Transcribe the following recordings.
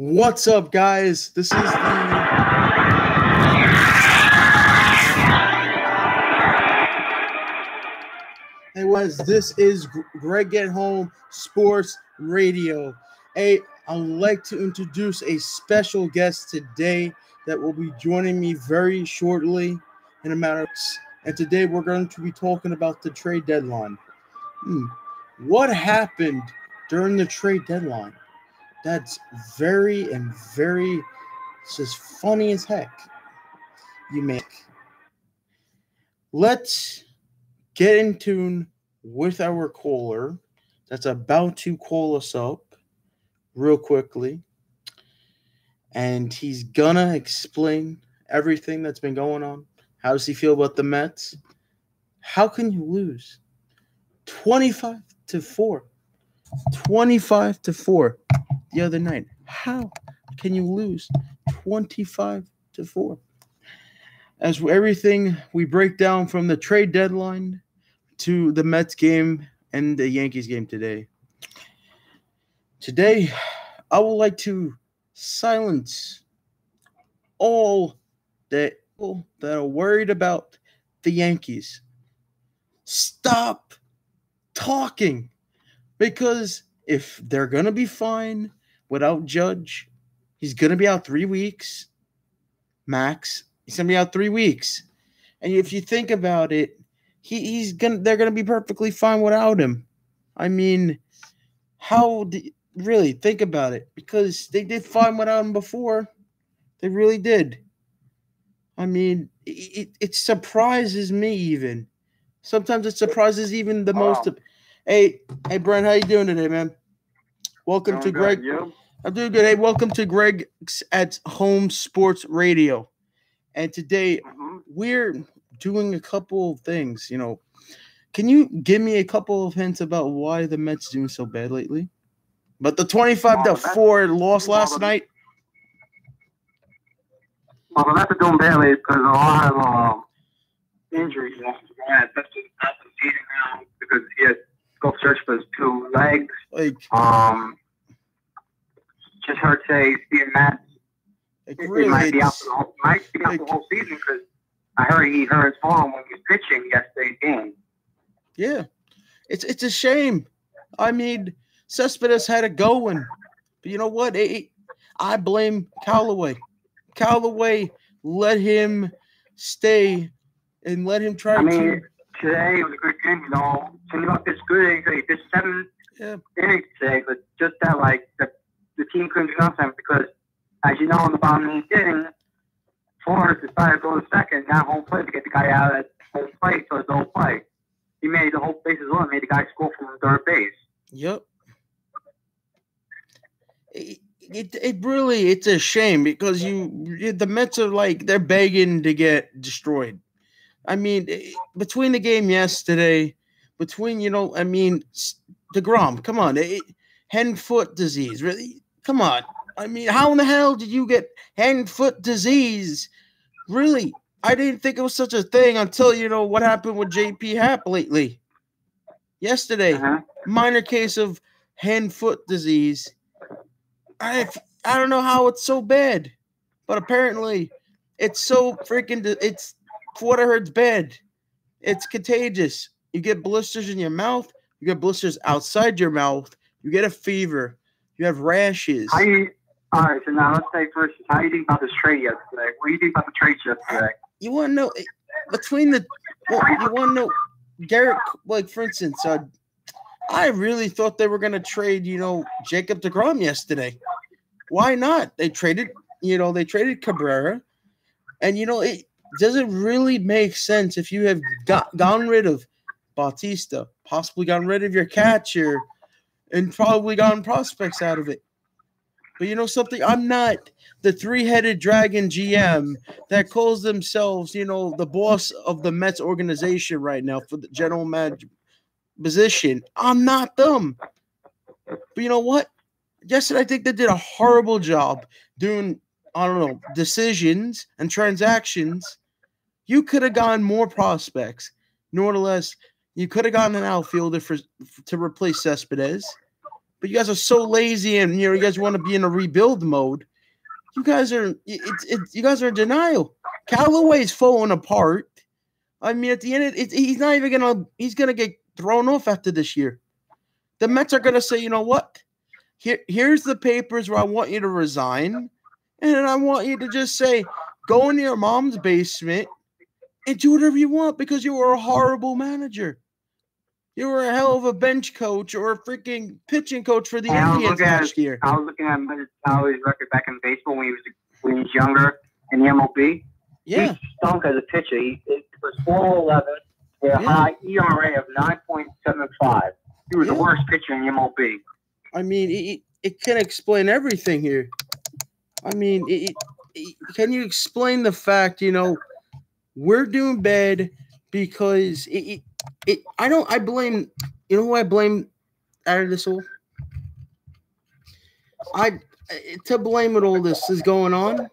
What's up, guys? This is This is Greg at Home Sports Radio. I'd like to introduce a special guest today that will be joining me very shortly in a matter of minutes. And today we're going to be talking about the trade deadline. What happened during the trade deadline? That's very it's just funny as heck. Let's get in tune with our caller that's about to call us up real quickly. And he's gonna explain everything that's been going on. How does he feel about the Mets? How can you lose 25-4? 25-4 the other night. How can you lose 25-4? As everything we break down from the trade deadline to the Mets game and the Yankees game today. Today, I would like to silence all the people that are worried about the Yankees. Stop talking. Because if they're going to be fine without Judge, he's going to be out 3 weeks. Max, he's going to be out 3 weeks. And if you think about it, they're going to be perfectly fine without him. I mean, really think about it, because they did fine without him before. They really did. I mean, it surprises me even. Sometimes it surprises even the most. Hey, Brent, how you doing today, man? Welcome to Greg. You? I'm doing good. Hey, welcome to Greg at Home Sports Radio. And today we're doing a couple of things. Can you give me a couple of hints about why the Mets doing so bad lately? But the 25-4 loss last night. Well, the Mets are doing badly because a lot of injuries. That's the season now because he has to go search for his two legs. Just heard say Steven Matz. He might be out the whole season because I heard he hurt his arm when he was pitching yesterday's game. Yeah, it's a shame. I mean, Cespedes had it going, but you know what? I blame Callaway. Callaway let him stay and let him try. Today it was a good game. It's good. He did 7 innings today, but just that the team couldn't do nothing because, as you know, in the bottom of the inning, Forrest decided to go to second, not home plate, to get the guy out at home plate so it's no play. He made the whole bases loaded, made the guy score from third base. Yep. It's a shame because the Mets are they're begging to get destroyed. I mean, between the game yesterday, DeGrom, come on, hen foot disease, really? Come on. I mean, how in the hell did you get hen foot disease? Really? I didn't think it was such a thing until, what happened with J.P. Happ lately. Yesterday, minor case of hen foot disease. I don't know how it's so bad, but apparently it's so it's what I heard's bad. It's contagious. You get blisters in your mouth. You get blisters outside your mouth. You get a fever. You have rashes. All right, so now let's say first, how do you think about this trade yesterday? What do you think about the trade yesterday? You want to know you want to know Garrett, for instance, I really thought they were going to trade, Jacob deGrom yesterday. Why not? They traded Cabrera. And, it doesn't really make sense if you have gotten rid of Bautista, possibly gotten rid of your catcher, and probably gotten prospects out of it. But something? I'm not the three-headed dragon GM that calls themselves, the boss of the Mets organization right now for the general manager position. I'm not them. But you know what? Yesterday, I think they did a horrible job doing, decisions and transactions. You could have gotten more prospects. Nonetheless, you could have gotten an outfielder to replace Cespedes. but you guys are so lazy, and you guys want to be in a rebuild mode. You guys are in denial. Callaway's falling apart. I mean, at the end, he's not even he's gonna get thrown off after this year. The Mets are gonna say, you know what? Here's the papers where I want you to resign, and I want you to just say, go into your mom's basement and do whatever you want because you were a horrible manager. You were a hell of a bench coach or a freaking pitching coach for the Indians last year. I was looking at his record back in baseball when he was younger in the MLB. Yeah. He stunk as a pitcher. It was 4.11 with a high ERA of 9.75. He was the worst pitcher in the MLB. I mean, it can explain everything here. I mean, can you explain the fact, we're doing bad because I blame, who I blame out of this all? To blame it all this is going on,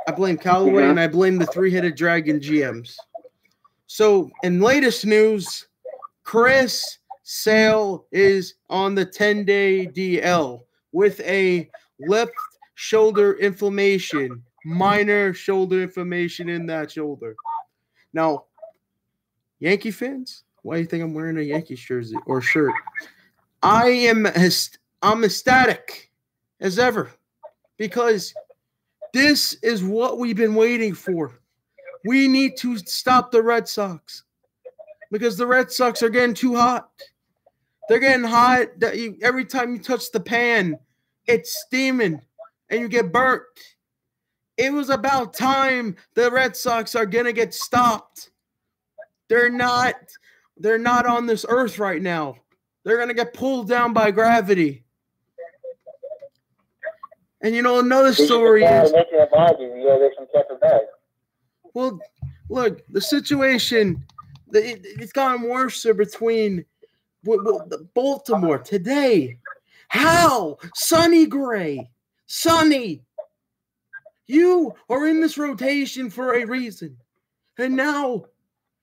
I blame Callaway and I blame the three-headed dragon GMs. So, in latest news, Chris Sale is on the 10-day DL with a left shoulder inflammation, minor shoulder inflammation in that shoulder. Now, Yankee fans, why do you think I'm wearing a Yankees jersey or shirt? I'm ecstatic as ever because this is what we've been waiting for. We need to stop the Red Sox because the Red Sox are getting too hot. They're getting hot. Every time you touch the pan, it's steaming and you get burnt. It was about time the Red Sox are going to get stopped. They're not on this earth right now. They're going to get pulled down by gravity. And another story is... Well, look, the situation, it's gotten worse between Baltimore today. How? Sonny Gray. Sonny. You are in this rotation for a reason. And now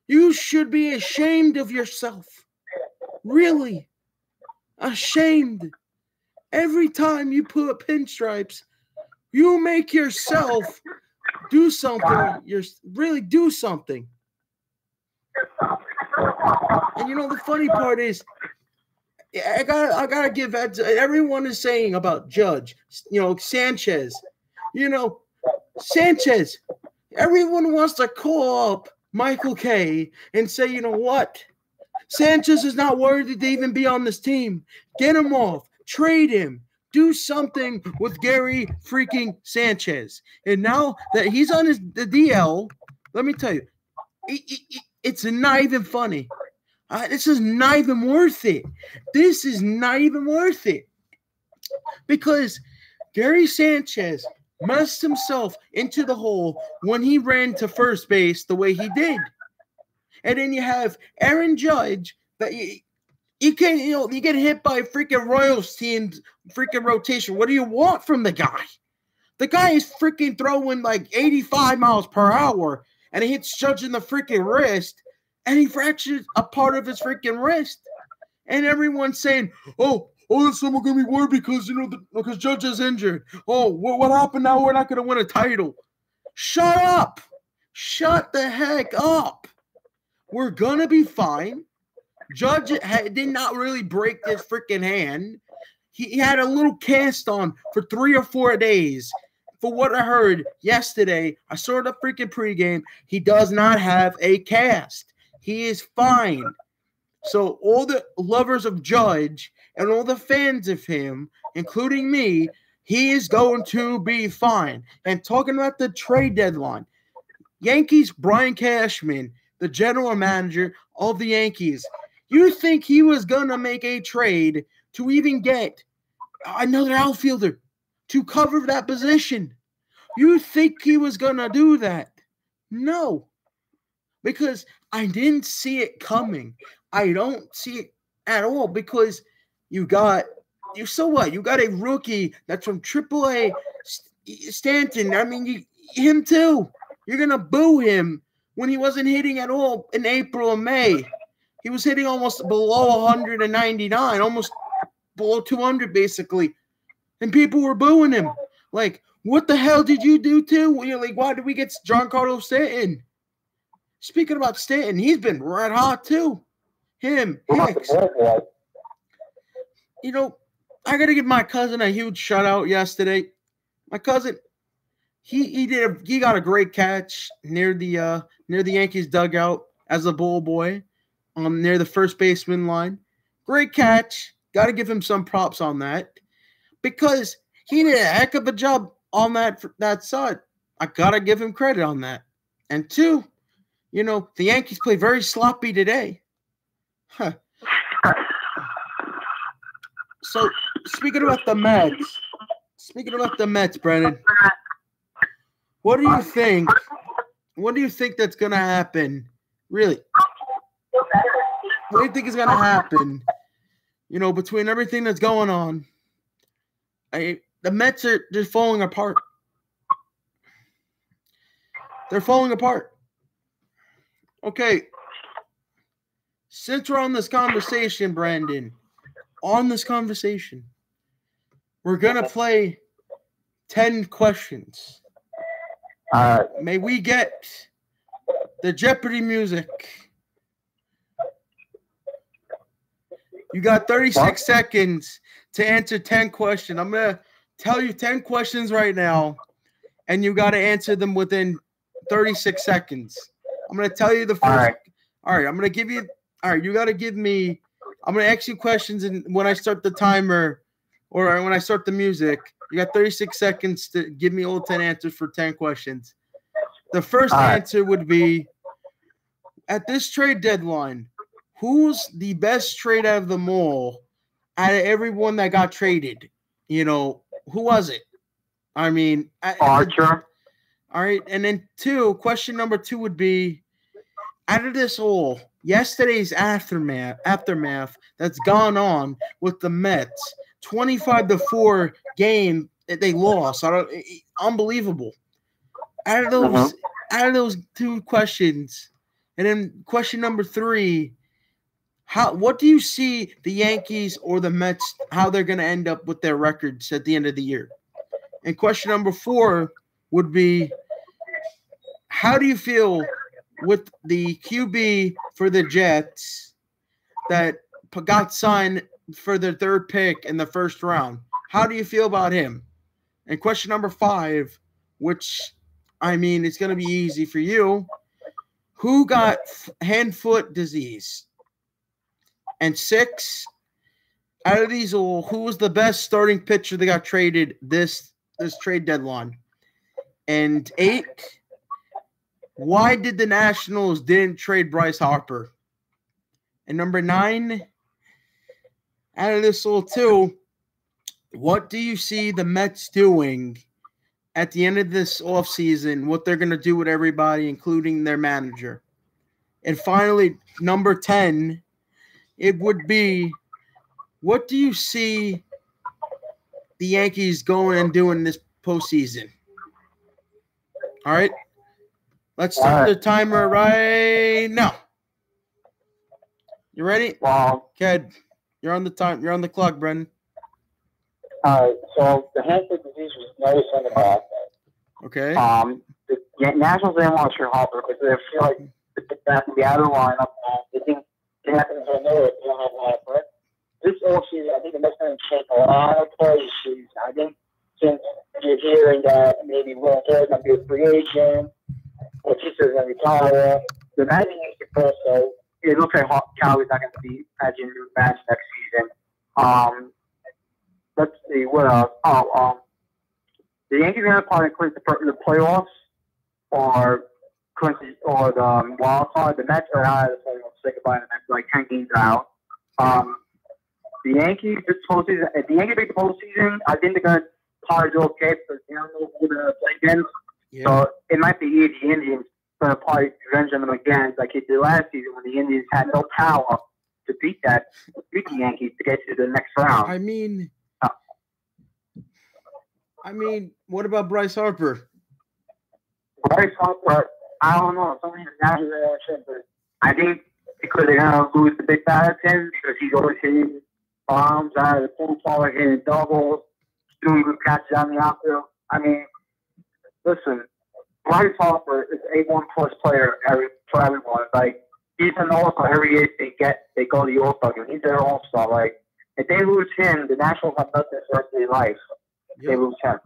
you should be ashamed of yourself. Really. Ashamed. Every time you put up pinstripes, you make yourself do something. Really do something. And the funny part is, I gotta give everyone is saying about Judge, Sanchez, Sanchez. Everyone wants to call up Michael Kay and say, you know what? Sanchez is not worthy to even be on this team. Get him off. Trade him. Do something with Gary freaking Sanchez. And now that he's on the DL, let me tell you, it's not even funny. This is not even worth it. This is not even worth it. Because Gary Sanchez messed himself into the hole when he ran to first base the way he did. And then you have Aaron Judge that you can't, you get hit by a freaking Royals team's freaking rotation. What do you want from the guy? The guy is freaking throwing like 85 miles per hour and he hits Judge in the freaking wrist and he fractures a part of his freaking wrist. And everyone's saying, oh, is someone going to be worried because, because Judge is injured. Oh, what happened now? We're not going to win a title. Shut up. Shut the heck up. We're going to be fine. Judge did not really break his freaking hand. He had a little cast on for 3 or 4 days. For what I heard yesterday, I saw the freaking pregame. He does not have a cast. He is fine. So all the lovers of Judge and all the fans of him, including me, he is going to be fine. And talking about the trade deadline, Yankees, Brian Cashman, the general manager of the Yankees, you think he was going to make a trade to even get another outfielder to cover that position? You think he was going to do that? No. Because I didn't see it coming. I don't see it at all because so what? You got a rookie that's from AAA, Stanton. I mean, him too. You're going to boo him when he wasn't hitting at all in April and May. He was hitting almost below 199, almost below 200 basically, and people were booing him. Like, what the hell did you do too? You're like, why did we get Giancarlo Stanton? Speaking about Stanton, he's been red hot too. Him, Hicks. You know, I gotta give my cousin a huge shout out yesterday. My cousin, he got a great catch near the Yankees dugout as a bull boy, near the first baseman line. Great catch. Got to give him some props on that because he did a heck of a job on that side. I gotta give him credit on that. And two, you know, the Yankees played very sloppy today. Huh. So speaking about the Mets, Brennan, what do you think? What do you think that's gonna happen? Really? What do you think is gonna happen? You know, between everything that's going on, the Mets are just falling apart. They're falling apart. Okay. Since we're on this conversation, Brandon, we're going to play 10 questions. May we get the Jeopardy music? You got 36 seconds to answer 10 questions. I'm going to tell you 10 questions right now, and you got to answer them within 36 seconds. I'm going to tell you the first. All right, I'm going to give you. All right, you got to give me. I'm going to ask you questions, and when I start the timer or when I start the music, you got 36 seconds to give me all 10 answers for 10 questions. The first answer would be, at this trade deadline, who's the best trade out of them all, out of everyone that got traded? You know, who was it? I mean, Archer. All right, and then question number 2 would be, out of this all, yesterday's aftermath that's gone on with the Mets, 25-4 game that they lost. Unbelievable. Out of those 2 questions, and then question number 3, what do you see the Yankees or the Mets, how they're going to end up with their records at the end of the year? And question number 4 would be, how do you feel with the QB for the Jets that got signed for their 3rd pick in the first round? How do you feel about him? And question number 5, which, I mean, it's going to be easy for you. Who got hand-foot disease? And 6, out of these all, who was the best starting pitcher that got traded this trade deadline? And 8, why did the Nationals didn't trade Bryce Harper? And number 9, out of this all 2, what do you see the Mets doing at the end of this offseason, what they're going to do with everybody, including their manager? And finally, number 10, it would be, what do you see the Yankees going and doing this postseason? All right. Let's start the timer right now. You ready? Wow. Ked, you're on the time. You're on the clock, Brendan. All right. So the hand-foot disease was noticed in the back. Okay. The Nationals didn't want to trade Harper because they feel like that can be out of the lineup. They think it happens to know it. They don't have Harper. This offseason, I think the Mets are going to change a lot of play issues. I think since you're hearing that maybe Will Harris might be a free agent, or Chisa's going to retire, the managing needs to first. So it looks like Cowie's not going to be managing new match next season. Let's see what else. The Yankees are going to probably clinch the playoffs, or the wild card. The Mets are out of the playoffs. Say goodbye to the Mets, like 10 games out. The Yankees this postseason. If the Yankees make the postseason, I think they're going to probably do okay because they don't know who they're going to play against. Yeah. So it might be the Indians going to probably revenge on them again, like it did last season when the Indians had no power to beat the Yankees to get to the next round. I mean, what about Bryce Harper? Bryce Harper, I don't know. Something is not reaction, but I think because they're going to lose the big bat at him because he's always hitting bombs out of the pool forward, hitting doubles, doing good catches on the outfield. I mean, listen, Bryce Harper is a A1+ player for everyone. Like, he's an all-star every year they go to the all-star game. He's their all-star. Like, if they lose him, the Nationals have nothing for their life. They lose him.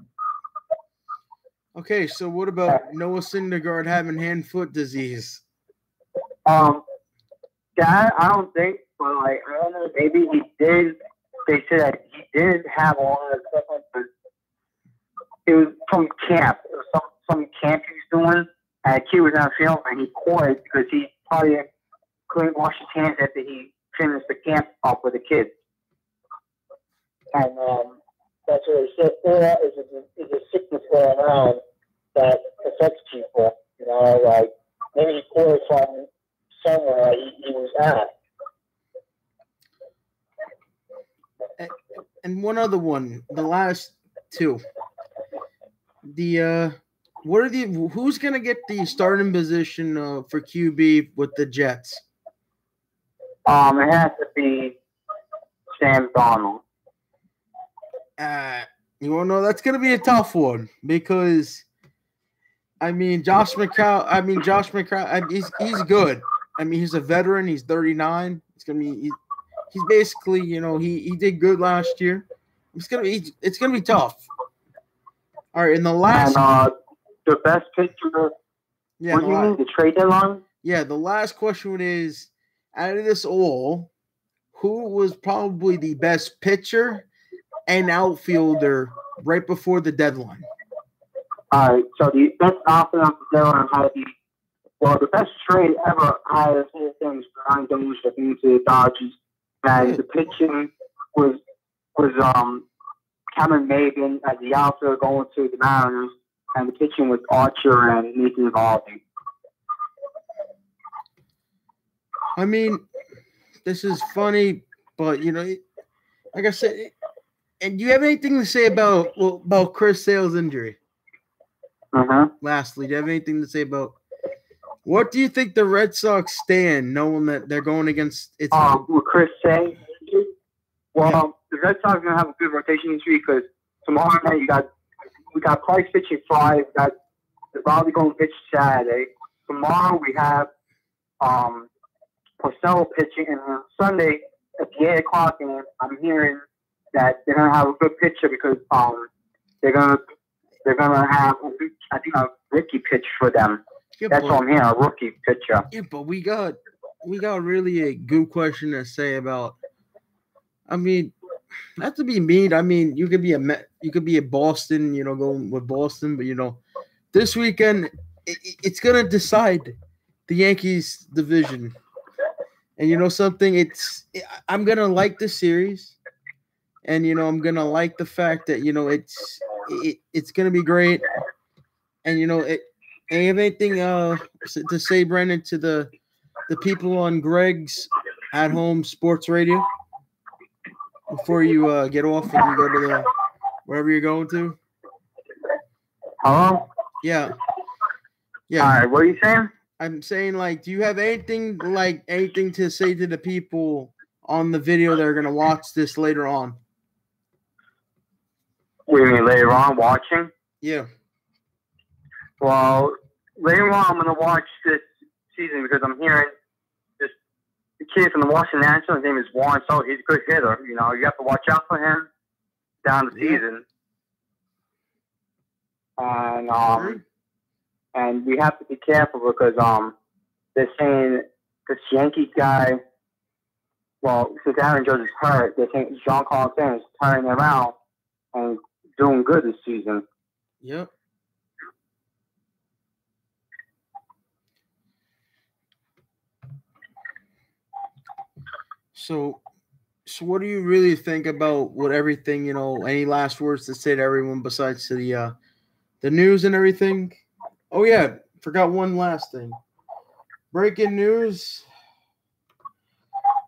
Okay, so what about Noah Syndergaard having hand-foot disease? That I don't think, but like I don't know, maybe he did. They said that he did have all that stuff, but it was from camp. It was some camp he was doing, and a kid was on film, and he caught it because he probably couldn't wash his hands after he finished the camp up with the kids. And that's what he said. Or is a sickness going around that affects people. You know, like maybe he caught it from somewhere he was at. And one other one, the last two. Who's gonna get the starting position for QB with the Jets? It has to be Sam Darnold. You wanna know, that's gonna be a tough one because Josh McCown. He's good. He's a veteran. He's 39. He's basically, he did good last year. It's gonna be tough. All right, in the last the best pitcher. Yeah. What do you mean, the trade deadline? Yeah, the last question is, out of this all, who was probably the best pitcher and outfielder right before the deadline? All right, so the best outfielder of the deadline had to be. Well, the best trade ever had a few things. Brian Dozier into the Dodgers, and the pitching was Cameron Maybin as the outfielder going to the Mariners, and the pitching was Archer and Nathan Eovaldi. This is funny, but like I said, and do you have anything to say about Chris Sale's injury? Lastly, do you have anything to say about? What do you think the Red Sox stand, knowing that they're going against its? With Chris Sale, the Red Sox are gonna have a good rotation this week because tomorrow night we got Price pitching Friday, we got Eovaldi going to pitch Saturday. Tomorrow we have Porcello pitching, and on Sunday at the 8:00 game, I'm hearing that they're gonna have a good pitcher because they're gonna have a rookie pitch for them. Yeah, that's what I'm hearing, a rookie pitcher. Yeah, but we got really a good question to say about. Not to be mean. You could be a Boston, going with Boston, but this weekend it's gonna decide the Yankees division. And something, I'm gonna like the series, and I'm gonna like the fact that it's gonna be great, and you have anything to say, Brendan, to the people on Greg's at home sports radio before you get off and you go to wherever you're going to? Hello? Yeah. All right. What are you saying? I'm saying, do you have anything to say to the people on the video that are going to watch this later on? What do you mean later on watching? Yeah. Well, later on I'm going to watch this season because I'm hearing the kid from the Washington Nationals. His name is Warren Soto. He's a good hitter. You have to watch out for him down the season. And we have to be careful because they're saying this Yankee guy, since Aaron Judge is hurt, they're saying Giancarlo Stanton is turning around and doing good this season. Yep. So what do you really think about what everything, any last words to say to everyone besides to the news and everything? Oh, yeah, forgot one last thing. Breaking news.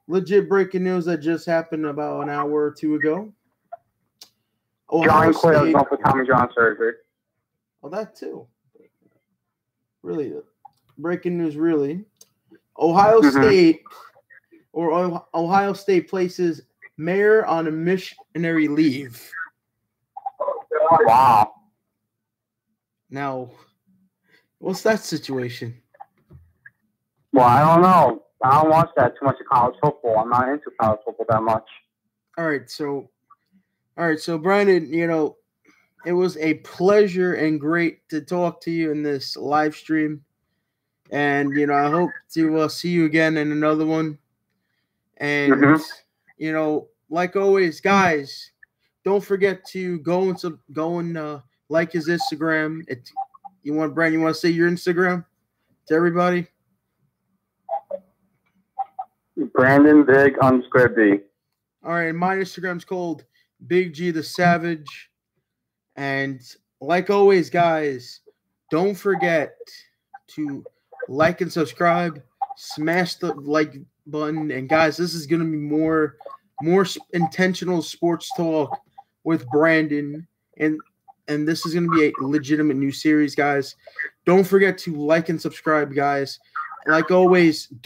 Legit breaking news that just happened about an hour or two ago. John Quayle is going for Tommy John surgery. Oh, that too. Really, breaking news, really. Ohio State places mayor on a missionary leave. Wow. Now, what's that situation? Well, I don't know. I don't watch that too much of college football. I'm not into college football that much. All right, so Brandon, it was a pleasure and great to talk to you in this live stream. And, I hope to see you again in another one. And, like always, guys, don't forget to go and like his Instagram. Brandon, you want to say your Instagram to everybody? Brandon Big _B. All right, my Instagram's called Big G the Savage. And like always, guys, don't forget to like and subscribe, smash the like button, and guys, this is going to be more intentional sports talk with Brandon, and this is going to be a legitimate new series, guys. Don't forget to like and subscribe, guys. Like always, don't